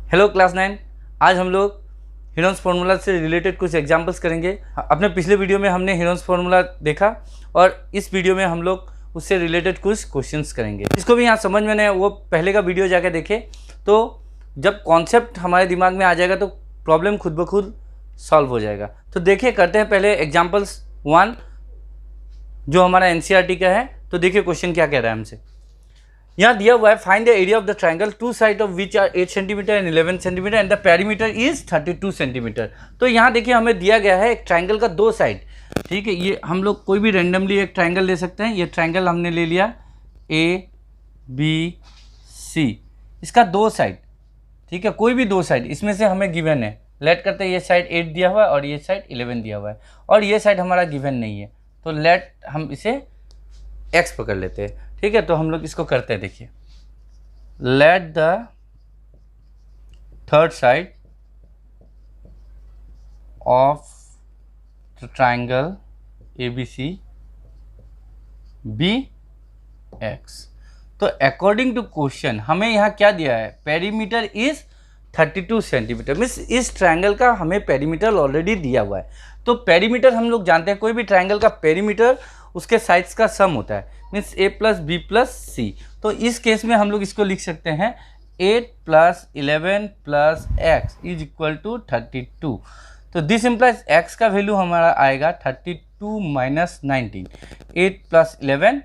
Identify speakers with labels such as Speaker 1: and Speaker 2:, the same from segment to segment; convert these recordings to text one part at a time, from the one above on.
Speaker 1: Hello class 9। आज हम लोग हेरोन्स फार्मूला से रिलेटेड कुछ एग्जांपल्स करेंगे। अपने पिछले वीडियो में हमने हेरोन्स फार्मूला देखा और इस वीडियो में हम लोग उससे रिलेटेड कुछ क्वेश्चंस करेंगे। इसको भी यहाँ समझ में नहीं वो पहले का वीडियो जाके देखे, तो जब कॉन्सेप्ट हमारे दिमाग में आ जाएगा तो प्रॉब्लम खुद ब खुद सॉल्व हो जाएगा। तो देखिए, करते हैं पहले एग्जाम्पल्स 1 जो हमारा NCERT का है। तो देखिए क्वेश्चन क्या कह रहा है हमसे। यहाँ दिया हुआ है, find the area of the triangle, two side of which are 8 centimetre and 11 centimetre and the perimeter is 32 centimetre. तो यहाँ देखिए हमें दिया गया है एक ट्राइंगल का दो साइड। ठीक है, ये हम लोग कोई भी रेंडमली एक ट्राइंगल ले सकते हैं। ये ट्राइंगल हमने ले लिया ABC, इसका दो साइड। ठीक है, कोई भी दो साइड इसमें से हमें गिवन है। लेट करते हैं, ये साइड 8 दिया हुआ है और ये साइड 11 दिया हुआ है और ये साइड हमारा गिवन नहीं है, तो लेट हम इसे x पकड़ लेते हैं। ठीक है, तो हम लोग इसको करते हैं। देखिए, let the third side of the triangle ABC be x। तो अकॉर्डिंग टू क्वेश्चन हमें यहाँ क्या दिया है, पेरीमीटर इज 32 सेंटीमीटर। मीन्स इस ट्राइंगल का हमें पेरीमीटर ऑलरेडी दिया हुआ है। तो पेरीमीटर हम लोग जानते हैं, कोई भी ट्राइंगल का पेरीमीटर उसके साइड्स का सम होता है, मीन्स A + B + C। तो इस केस में हम लोग इसको लिख सकते हैं 8 + 11 + x इज इक्वल टू 32। तो दिस इम्प्लाइज x का वैल्यू हमारा आएगा 32 - 19। 8 + 11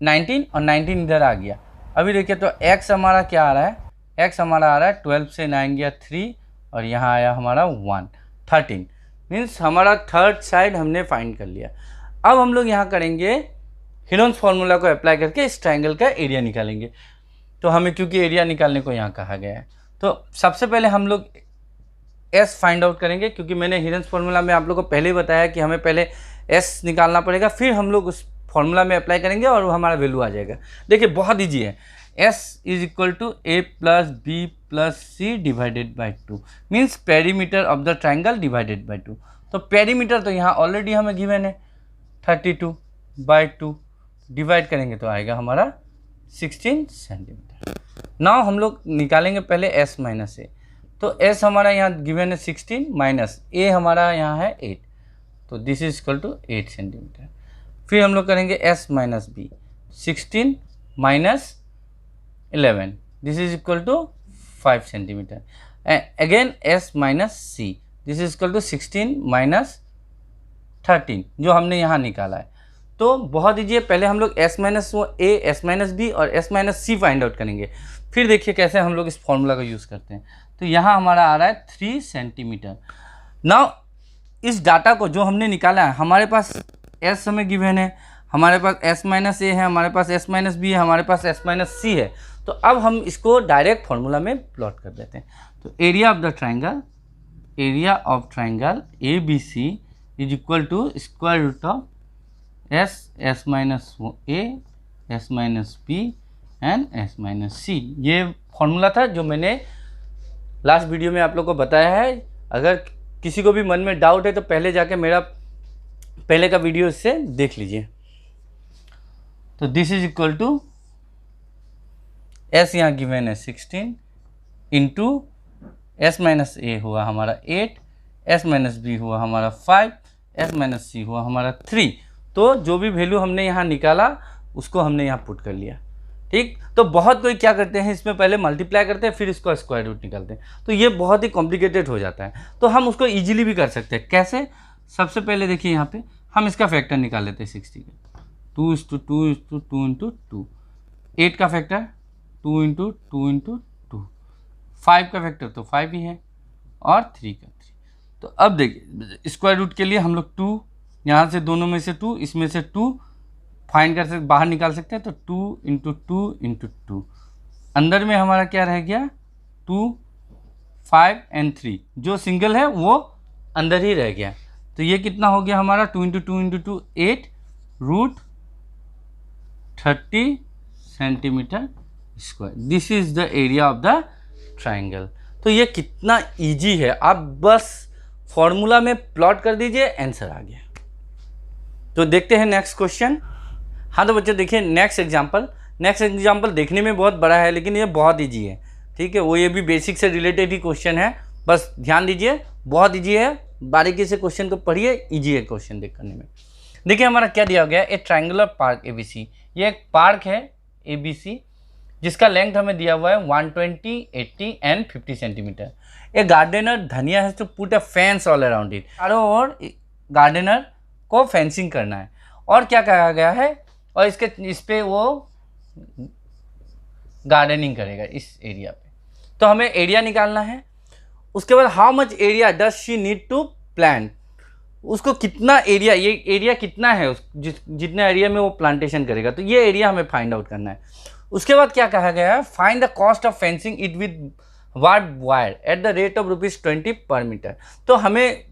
Speaker 1: 19 और 19 इधर आ गया। अभी देखिए तो x हमारा क्या आ रहा है, x हमारा आ रहा है 12 से 9 गया 3 और यहाँ आया हमारा 1 13। मीन्स हमारा थर्ड साइड हमने फाइंड कर लिया। अब हम लोग यहाँ करेंगे हेरोन्स फार्मूला को अप्लाई करके इस ट्राइंगल का एरिया निकालेंगे। तो हमें क्योंकि एरिया निकालने को यहाँ कहा गया है, तो सबसे पहले हम लोग S फाइंड आउट करेंगे, क्योंकि मैंने हेरोन्स फार्मूला में आप लोग को पहले ही बताया कि हमें पहले S निकालना पड़ेगा, फिर हम लोग उस फार्मूला में अप्लाई करेंगे और हमारा वैल्यू आ जाएगा। देखिए बहुत ईजी है। S is equal to A + B + C divided by 2, means perimeter of the triangle divided by 2। तो पेरीमीटर तो यहाँ ऑलरेडी हमें गिवन है 32/2, डिवाइड करेंगे तो आएगा हमारा 16 सेंटीमीटर। नाउ हम लोग निकालेंगे पहले S - A। तो S हमारा यहाँ गिवन है 16 माइनस A हमारा यहाँ है 8, तो this is equal to 8 centimetre. फिर हम लोग करेंगे S - B, 16 minus 11, this is equal to 5 centimetre. Again S - C, this is equal to 16 minus 13 जो हमने यहाँ निकाला है। तो बहुत ईजी है, पहले हम लोग S - A, S - B और S - C फाइंड आउट करेंगे, फिर देखिए कैसे हम लोग इस फॉर्मूला का यूज़ करते हैं। तो यहाँ हमारा आ रहा है 3 सेंटीमीटर। नाउ इस डाटा को जो हमने निकाला है, हमारे पास S हमें गिवन है, हमारे पास S - A है, हमारे पास S - B है, हमारे पास S - C है। तो अब हम इसको डायरेक्ट फार्मूला में प्लॉट कर देते हैं। तो area of triangle ABC is equal to square root of S - A, S - B and S - C। ये फॉर्मूला था जो मैंने लास्ट वीडियो में आप लोग को बताया है। अगर किसी को भी मन में डाउट है तो पहले जाके मेरा पहले का वीडियो इससे देख लीजिए। तो this is equal to S यहाँ गिवन है 16 इंटू S - A हुआ हमारा 8, S - B हुआ हमारा 5, S - C हुआ हमारा 3। तो जो भी वैल्यू हमने यहाँ निकाला उसको हमने यहाँ पुट कर लिया। ठीक, तो बहुत कोई क्या करते हैं, इसमें पहले मल्टीप्लाई करते हैं फिर इसको स्क्वायर रूट निकालते हैं, तो ये बहुत ही कॉम्प्लिकेटेड हो जाता है। तो हम उसको इजीली भी कर सकते हैं। कैसे? सबसे पहले देखिए यहाँ पे हम इसका फैक्टर निकाल लेते हैं 60 का। 2:2:2 8 का फैक्टर 2:2:2, 5 का फैक्टर तो 5 ही है और 3 का 3। तो अब देखिए स्क्वायर रूट के लिए हम लोग 2 यहाँ से दोनों में से 2, इसमें से 2 फाइंड कर सकते, बाहर निकाल सकते हैं। तो 2 × 2 × 2 अंदर में हमारा क्या रह गया 2, 5 एंड 3, जो सिंगल है वो अंदर ही रह गया। तो ये कितना हो गया हमारा 2 × 2 × 2 8 root 30 centimetre square. This is the area of the triangle. तो ये कितना इजी है, आप बस फॉर्मूला में प्लॉट कर दीजिए, आंसर आ गया। तो देखते हैं नेक्स्ट क्वेश्चन। हाँ तो बच्चों देखिए नेक्स्ट एग्जांपल देखने में बहुत बड़ा है लेकिन ये बहुत ईजी है। ठीक है, वो ये भी बेसिक से रिलेटेड ही क्वेश्चन है, बस ध्यान दीजिए, बहुत ईजी है, बारीकी से क्वेश्चन को पढ़िए, ईजी है क्वेश्चन देख करने में। देखिए हमारा क्या दिया गया है, ए ट्रायंगुलर पार्क एबीसी, ये एक पार्क है एबीसी जिसका लेंथ हमें दिया हुआ है 120, 80 and 50 centimetre. A gardener Dhaniya has to put a fence all around it, चारों ओर गार्डनर को फेंसिंग करना है, और क्या कहा गया है, और इस पे वो गार्डनिंग करेगा इस एरिया पे। तो हमें एरिया निकालना है। उसके बाद how much area does she need to plant, उसको कितना एरिया, ये एरिया कितना है जितने एरिया में वो प्लांटेशन करेगा, तो ये एरिया हमें फाइंड आउट करना है। उसके बाद क्या कहा गया है, find the cost of fencing it with barb wire at the rate of ₹20 पर मीटर। तो हमें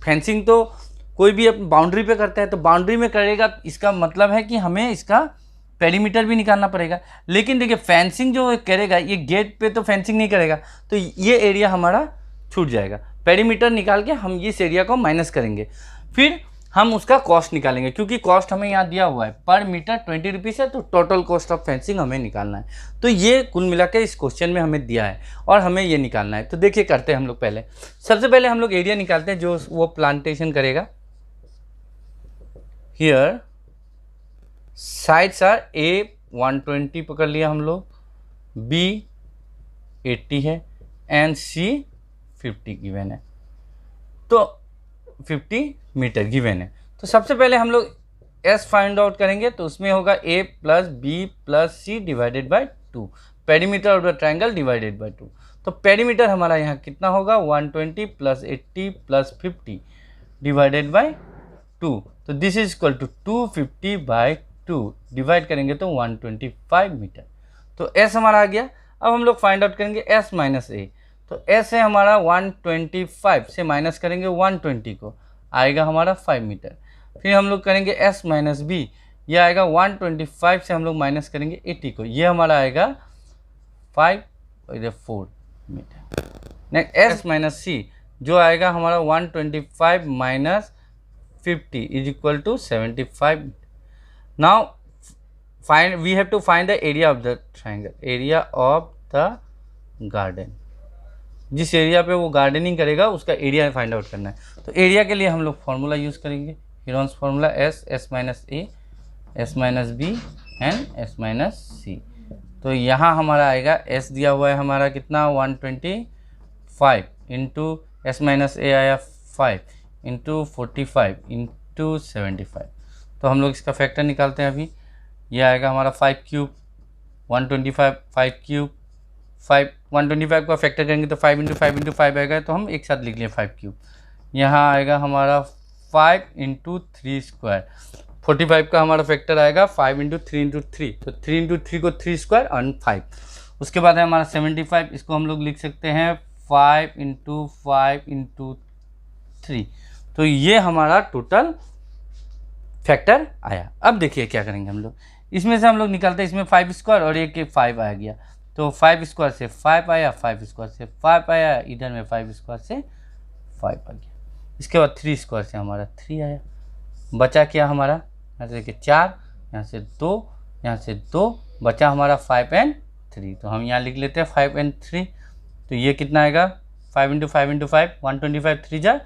Speaker 1: फेंसिंग तो कोई भी बाउंड्री पे करता है, तो बाउंड्री में करेगा, इसका मतलब है कि हमें इसका पेरीमीटर भी निकालना पड़ेगा। लेकिन देखिए फेंसिंग जो करेगा, ये गेट पे तो फेंसिंग नहीं करेगा, तो ये एरिया हमारा छूट जाएगा। पेरीमीटर निकाल के हम इस एरिया को माइनस करेंगे, फिर हम उसका कॉस्ट निकालेंगे, क्योंकि कॉस्ट हमें यहाँ दिया हुआ है पर मीटर 20 रुपीज़ है, तो टोटल कॉस्ट ऑफ फेंसिंग हमें निकालना है। तो ये कुल मिला के इस क्वेश्चन में हमें दिया है और हमें ये निकालना है। तो देखिए करते हैं हम लोग, पहले सबसे पहले हम लोग एरिया निकालते हैं जो वो प्लांटेशन करेगा। हियर साइड्स आर ए 120 पकड़ लिया हम लोग, बी 80 है एंड सी 50 गिवन है, तो 50 मीटर गिवन है। तो सबसे पहले हम लोग एस फाइंड आउट करेंगे, तो उसमें होगा A plus B plus C divided by 2, perimeter of the triangle divided by 2। तो पेरीमीटर हमारा यहाँ कितना होगा, 120 प्लस 80 प्लस 50 डिवाइडेड बाय 2, तो this is equal to 250 by 2, divide करेंगे तो 125 मीटर। तो एस हमारा आ गया। अब हम लोग फाइंड आउट करेंगे एस माइनस ए, तो एस है हमारा 125 से माइनस करेंगे 120 को, आएगा हमारा 5 मीटर। फिर हम लोग करेंगे एस माइनस बी, ये आएगा 125 से हम लोग माइनस करेंगे 80 को, ये हमारा आएगा 5 और इधर 4 metre. Next S minus C जो आएगा हमारा 125 minus 50 is equal to 75। Now we have to find the area of the triangle, area of the garden, जिस एरिया पे वो गार्डनिंग करेगा उसका एरिया फाइंड आउट करना है। तो एरिया के लिए हम लोग फार्मूला यूज़ करेंगे, Heron's formula S minus A, S minus B and S minus C. तो यहाँ हमारा आएगा एस दिया हुआ है हमारा कितना 125 इंटू एस माइनस ए आया 5 इंटू 45 इंटू 75। तो हम लोग इसका फैक्टर निकालते हैं अभी, ये आएगा हमारा 5 क्यूब 125 5 क्यूब 5 125 का फैक्टर करेंगे तो 5 इंटू 5 इंटू 5 आएगा, तो हम एक साथ लिख लिए 5 क्यूब। यहाँ आएगा हमारा 5 इंटू 3 स्क्वायर, 45 का हमारा फैक्टर आएगा 5 इंटू 3 इंटू 3, तो 3 इंटू 3 को 3 स्क्वायर और 5। उसके बाद है हमारा 75, इसको हम लोग लिख सकते हैं 5 इंटू 5 इंटू 3। तो ये हमारा टोटल फैक्टर आया। अब देखिए क्या करेंगे हम लोग, इसमें से हम लोग निकालते हैं, इसमें 5 स्क्वायर और एक 5 आ गया, तो 5 स्क्वायर से 5 आया, 5 स्क्वायर से 5 आया, इधर में 5 स्क्वायर से 5 आ गया। इसके बाद 3 स्क्वायर से हमारा 3 आया, बचा क्या हमारा, यहाँ से देखिए 4, यहाँ से 2, यहाँ से 2, बचा हमारा 5 एंड 3। तो हम यहाँ लिख लेते हैं 5 एंड 3। तो ये कितना आएगा 5 इंटू 5 इंटू 5 125 3 जा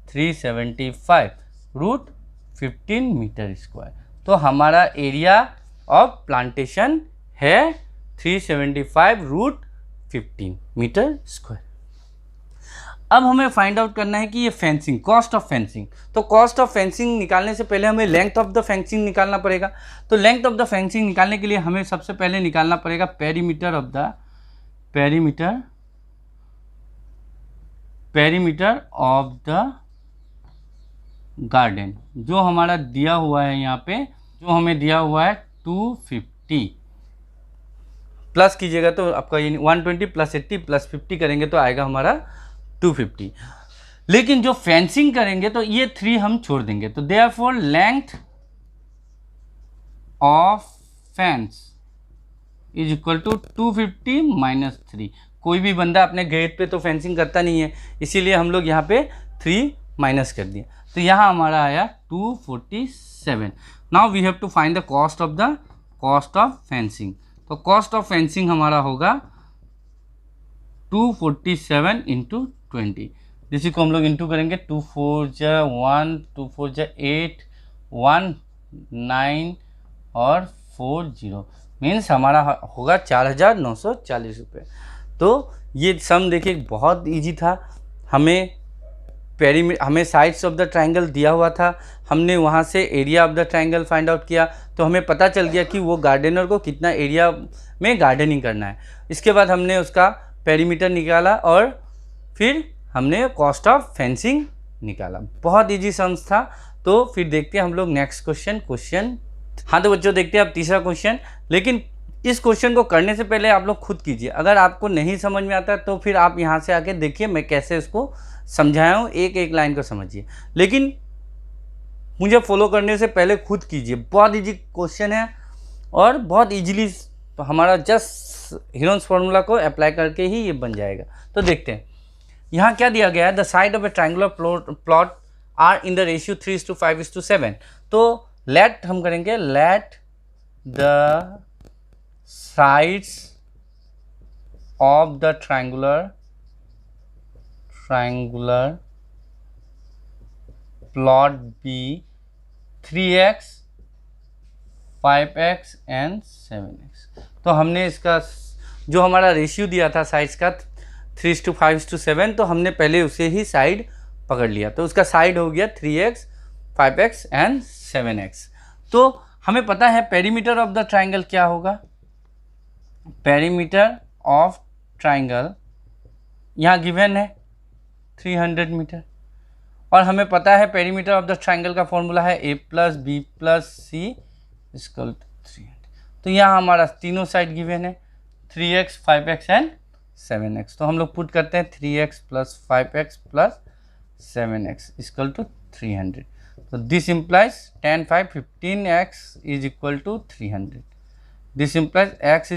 Speaker 1: 375 रूट 15 मीटर स्क्वायर। तो हमारा एरिया ऑफ प्लांटेशन है 375 रूट 15 मीटर स्क्वायर। अब हमें फाइंड आउट करना है कि ये फेंसिंग, कॉस्ट ऑफ फेंसिंग। तो कॉस्ट ऑफ फेंसिंग निकालने से पहले हमें लेंथ ऑफ द फेंसिंग निकालना पड़ेगा। तो लेंथ ऑफ द फेंसिंग निकालने के लिए हमें सबसे पहले निकालना पड़ेगा पेरीमीटर ऑफ द गार्डन, जो हमारा दिया हुआ है यहाँ पे, जो हमें दिया हुआ है 250 प्लस कीजिएगा तो आपका ये 120 प्लस 80 प्लस 50 करेंगे तो आएगा हमारा 250। लेकिन जो फेंसिंग करेंगे तो ये 3 हम छोड़ देंगे, तो therefore length of fence is equal to 250 minus 3। कोई भी बंदा अपने गेट पे तो फेंसिंग करता नहीं है, इसीलिए हम लोग यहाँ पे 3 माइनस कर दिया, तो यहाँ हमारा आया 247। Now we have to find the cost of fencing. तो कॉस्ट ऑफ फेंसिंग हमारा होगा 247 इंटू 20, जिसी को हम लोग इंटू करेंगे 2 4 जा 1, 2 4 जा 8, 1 9 और 4 0, मीन्स हमारा होगा 4,940 रुपये। तो ये सम देखिए बहुत इजी था। हमें हमें साइड्स ऑफ द ट्रायंगल दिया हुआ था, हमने वहाँ से area of the triangle find out किया, तो हमें पता चल गया कि वो गार्डनर को कितना एरिया में गार्डनिंग करना है। इसके बाद हमने उसका पेरीमीटर निकाला और फिर हमने कॉस्ट ऑफ फेंसिंग निकाला। बहुत इजी सम्स था। तो फिर देखते हैं हम लोग नेक्स्ट क्वेश्चन। हाँ तो बच्चों देखते हैं अब तीसरा क्वेश्चन। लेकिन इस क्वेश्चन को करने से पहले आप लोग खुद कीजिए। अगर आपको नहीं समझ में आता तो फिर आप यहाँ से आके देखिए मैं कैसे इसको समझाया हूँ, एक एक लाइन को समझिए। लेकिन मुझे फॉलो करने से पहले खुद कीजिए। बहुत इजी क्वेश्चन है और बहुत इजीली हमारा जस्ट हीरोन्स फार्मूला को अप्लाई करके ही ये बन जाएगा। तो देखते हैं यहाँ क्या दिया गया है। The side of a triangular plot are in the ratio 3:5:7। तो लेट हम करेंगे, let the sides of the triangular plot be 3x, 5x and 7x। तो हमने इसका जो हमारा रेशियो दिया था साइड्स का 3:5:7, तो हमने पहले उसे ही साइड पकड़ लिया। तो उसका साइड हो गया 3x, 5x and 7x। तो हमें पता है पेरीमीटर ऑफ द ट्राइंगल क्या होगा। पेरीमीटर ऑफ ट्राइंगल यहाँ गिवन है 300 मीटर, और हमें पता है पेरीमीटर ऑफ द ट्राइंगल का फॉर्मूला है a + b + c = 300। तो यहाँ हमारा तीनों साइड गिवन है 3x, 5x एंड 7x। तो हम लोग पुट करते हैं 3x + 5x + 7x = 300। तो this implies 10 5 15x = 300। This implies x =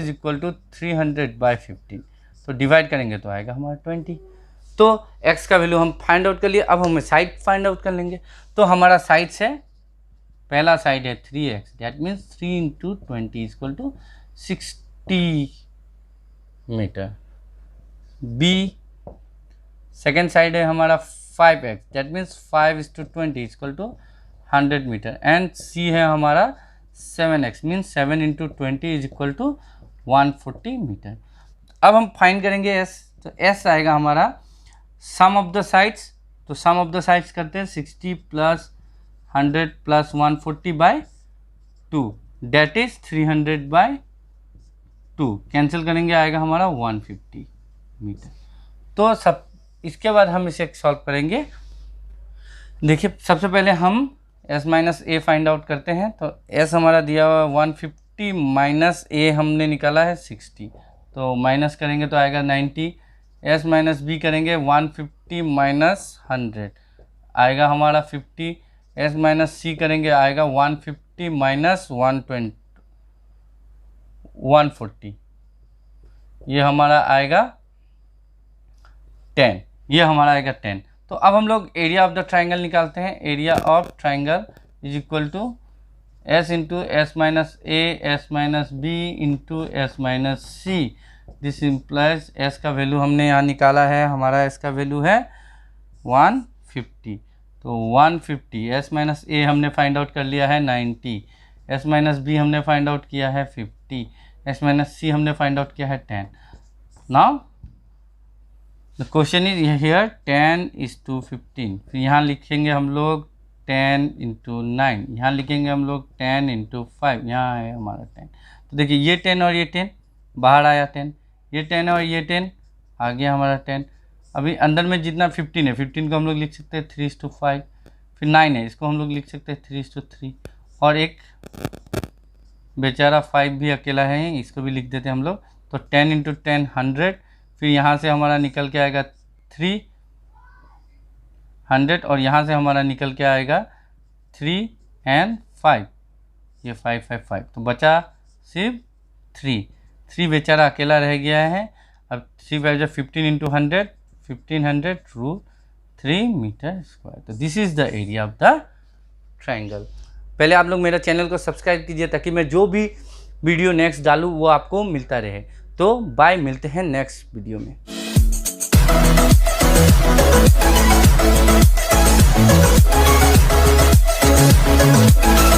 Speaker 1: 300/15। तो डिवाइड करेंगे तो आएगा हमारा 20। तो x का वैल्यू हम फाइंड आउट कर लिए। अब हमें साइड फाइंड आउट कर लेंगे। तो हमारा साइड है, पहला साइड है 3x, that means 3 × 20 = 60 metre. b second side है हमारा 5x, that means 5:20 = 100 metre. And c है हमारा 7x, मीन्स 7 × 20 = 140 मीटर। अब हम फाइंड करेंगे s। तो s आएगा हमारा सम ऑफ द साइड्स। तो सम ऑफ द साइड्स करते हैं 60 + 100 + 140/2, डेट इज 300/2। कैंसिल करेंगे आएगा हमारा 150 मीटर। तो सब इसके बाद हम इसे सॉल्व करेंगे। देखिए सबसे पहले हम s - a फाइंड आउट करते हैं। तो s हमारा दिया हुआ 150 - a हमने निकाला है 60, तो माइनस करेंगे तो आएगा 90। s - b करेंगे 150 - 100 आएगा हमारा 50। s - c करेंगे आएगा 150 - 140, ये हमारा आएगा 10, ये हमारा आएगा 10। तो अब हम लोग एरिया ऑफ द ट्राइंगल निकालते हैं। Area of triangle = s × s - a s - b × s - c। This implies s का वैल्यू हमने यहाँ निकाला है, हमारा s का वैल्यू है 150। तो 150 s - a हमने फाइंड आउट कर लिया है 90, s - b हमने फाइंड आउट किया है 50, s - c हमने फाइंड आउट किया है 10। Now the question is here 10:15। फिर यहाँ लिखेंगे हम लोग 10 × 9, यहाँ लिखेंगे हम लोग 10 × 5, यहाँ है हमारा 10। तो देखिए ये 10 और ये 10 बाहर आया 10, ये 10 और ये 10 आ गया हमारा 10। अभी अंदर में जितना 15 है, 15 को हम लोग लिख सकते हैं 3:5। फिर 9 है, इसको हम लोग लिख सकते हैं 3:3। और एक बेचारा 5 भी अकेला है, इसको भी लिख देते हैं हम लोग। तो 10 × 10 100। फिर यहाँ से हमारा निकल के आएगा 300, और यहाँ से हमारा निकल के आएगा 3 और 5, ये 5 5 5। तो बचा सिर्फ 3 बेचारा अकेला रह गया है। अब 3 5 जो 15 × 100, 1500/3 मीटर स्क्वायर। तो this is the area of the triangle. पहले आप लोग मेरा चैनल को सब्सक्राइब कीजिए ताकि मैं जो भी वीडियो नेक्स्ट डालूँ वो आपको मिलता रहे। तो बाय, मिलते हैं नेक्स्ट वीडियो में।
Speaker 2: है।